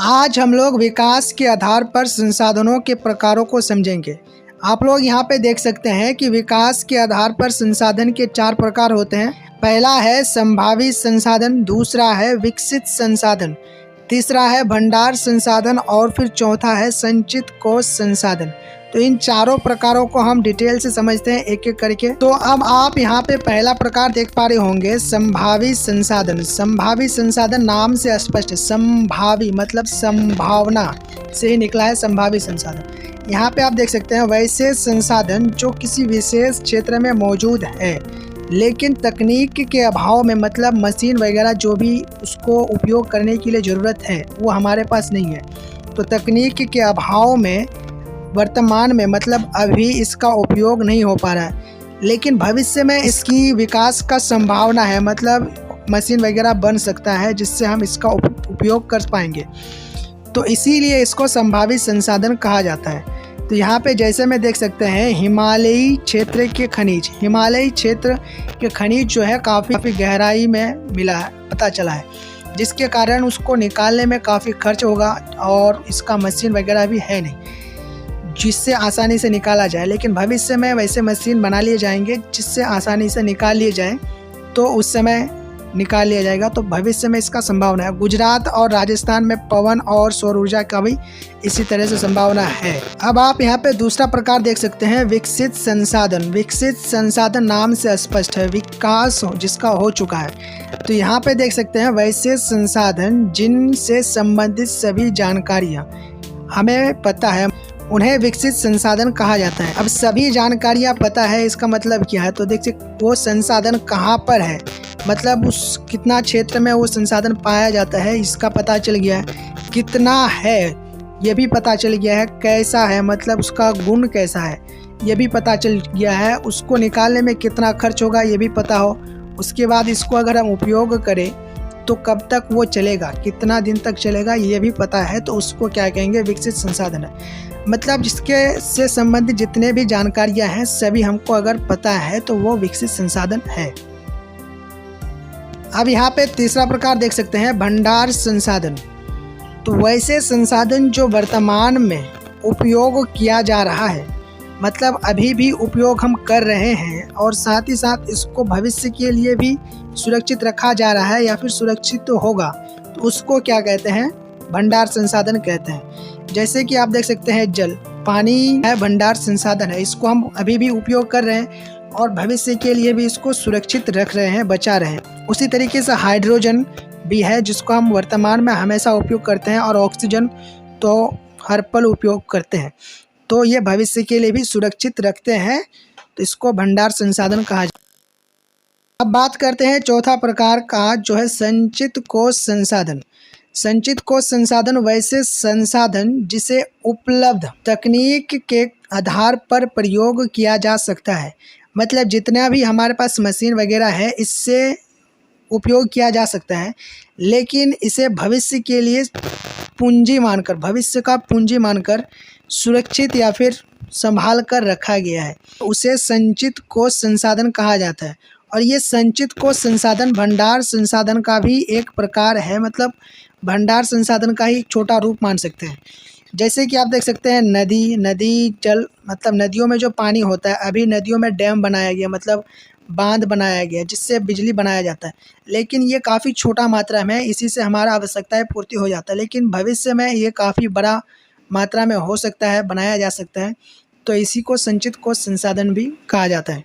आज हम लोग विकास के आधार पर संसाधनों के प्रकारों को समझेंगे। आप लोग यहाँ पे देख सकते हैं कि विकास के आधार पर संसाधन के 4 प्रकार होते हैं। पहला है संभावित संसाधन, दूसरा है विकसित संसाधन, तीसरा है भंडार संसाधन और फिर चौथा है संचित कोष संसाधन। तो इन चारों प्रकारों को हम डिटेल से समझते हैं एक एक करके। तो अब आप यहाँ पे पहला प्रकार देख पा रहे होंगे, संभावित संसाधन। संभावित संसाधन नाम से स्पष्ट है, संभावी मतलब संभावना से ही निकला है संभावित संसाधन। यहाँ पे आप देख सकते हैं वैसे संसाधन जो किसी विशेष क्षेत्र में मौजूद है लेकिन तकनीक के अभाव में, मतलब मशीन वगैरह जो भी उसको उपयोग करने के लिए ज़रूरत है वो हमारे पास नहीं है। तो तकनीक के अभाव में वर्तमान में मतलब अभी इसका उपयोग नहीं हो पा रहा है, लेकिन भविष्य में इसकी विकास का संभावना है, मतलब मशीन वगैरह बन सकता है जिससे हम इसका उपयोग कर पाएंगे। तो इसीलिए इसको संभावित संसाधन कहा जाता है। तो यहाँ पे जैसे में देख सकते हैं हिमालयी क्षेत्र के खनिज, हिमालयी क्षेत्र के खनिज जो है काफ़ी गहराई में मिला है, पता चला है, जिसके कारण उसको निकालने में काफ़ी खर्च होगा और इसका मशीन वगैरह भी है नहीं जिससे आसानी से निकाला जाए। लेकिन भविष्य में वैसे मशीन बना लिए जाएंगे जिससे आसानी से निकाल लिए जाए, तो उस समय निकाल लिया जाएगा। तो भविष्य में इसका संभावना है। गुजरात और राजस्थान में पवन और सौर ऊर्जा का भी इसी तरह से संभावना है। अब आप यहाँ पे दूसरा प्रकार देख सकते हैं विकसित संसाधन। विकसित संसाधन नाम से स्पष्ट है, विकास जिसका हो चुका है। तो यहाँ पे देख सकते हैं वैसे संसाधन जिनसे संबंधित सभी जानकारियाँ हमें पता है उन्हें विकसित संसाधन कहा जाता है। अब सभी जानकारियाँ पता है इसका मतलब क्या है, तो देखिए वो संसाधन कहाँ पर है, मतलब उस कितना क्षेत्र में वो संसाधन पाया जाता है इसका पता चल गया है, कितना है ये भी पता चल गया है, कैसा है मतलब उसका गुण कैसा है ये भी पता चल गया है, उसको निकालने में कितना खर्च होगा ये भी पता हो। उसके बाद इसको अगर हम उपयोग करें तो कब तक वो चलेगा, कितना दिन तक चलेगा ये भी पता है, तो उसको क्या कहेंगे, विकसित संसाधन है। मतलब जिसके से संबंधित जितने भी जानकारियां हैं सभी हमको अगर पता है तो वो विकसित संसाधन है। अब यहाँ पे तीसरा प्रकार देख सकते हैं भंडार संसाधन। तो वैसे संसाधन जो वर्तमान में उपयोग किया जा रहा है, मतलब अभी भी उपयोग हम कर रहे हैं और साथ ही साथ इसको भविष्य के लिए भी सुरक्षित रखा जा रहा है या फिर सुरक्षित तो होगा, तो उसको क्या कहते हैं, भंडार संसाधन कहते हैं। जैसे कि आप देख सकते हैं जल, पानी है, भंडार संसाधन है, इसको हम अभी भी उपयोग कर रहे हैं और भविष्य के लिए भी इसको सुरक्षित रख रहे हैं, बचा रहे हैं। उसी तरीके से हाइड्रोजन भी है जिसको हम वर्तमान में हमेशा उपयोग करते हैं और ऑक्सीजन तो हर पल उपयोग करते हैं, तो ये भविष्य के लिए भी सुरक्षित रखते हैं, तो इसको भंडार संसाधन कहा जाता है। अब बात करते हैं चौथा प्रकार का जो है संचित कोष संसाधन। संचित कोष संसाधन वैसे संसाधन जिसे उपलब्ध तकनीक के आधार पर प्रयोग किया जा सकता है, मतलब जितना भी हमारे पास मशीन वगैरह है इससे उपयोग किया जा सकता है, लेकिन इसे भविष्य के लिए पूंजी मानकर, भविष्य का पूंजी मानकर सुरक्षित या फिर संभाल कर रखा गया है, उसे संचित कोष संसाधन कहा जाता है। और ये संचित कोष संसाधन भंडार संसाधन का भी एक प्रकार है, मतलब भंडार संसाधन का ही छोटा रूप मान सकते हैं। जैसे कि आप देख सकते हैं नदी जल, मतलब नदियों में जो पानी होता है, अभी नदियों में डैम बनाया गया, मतलब बांध बनाया गया जिससे बिजली बनाया जाता है, लेकिन ये काफ़ी छोटा मात्रा में है, इसी से हमारा आवश्यकताएं पूर्ति हो जाता है। लेकिन भविष्य में ये काफ़ी बड़ा मात्रा में हो सकता है, बनाया जा सकता है, तो इसी को संचित कोष संसाधन भी कहा जाता है।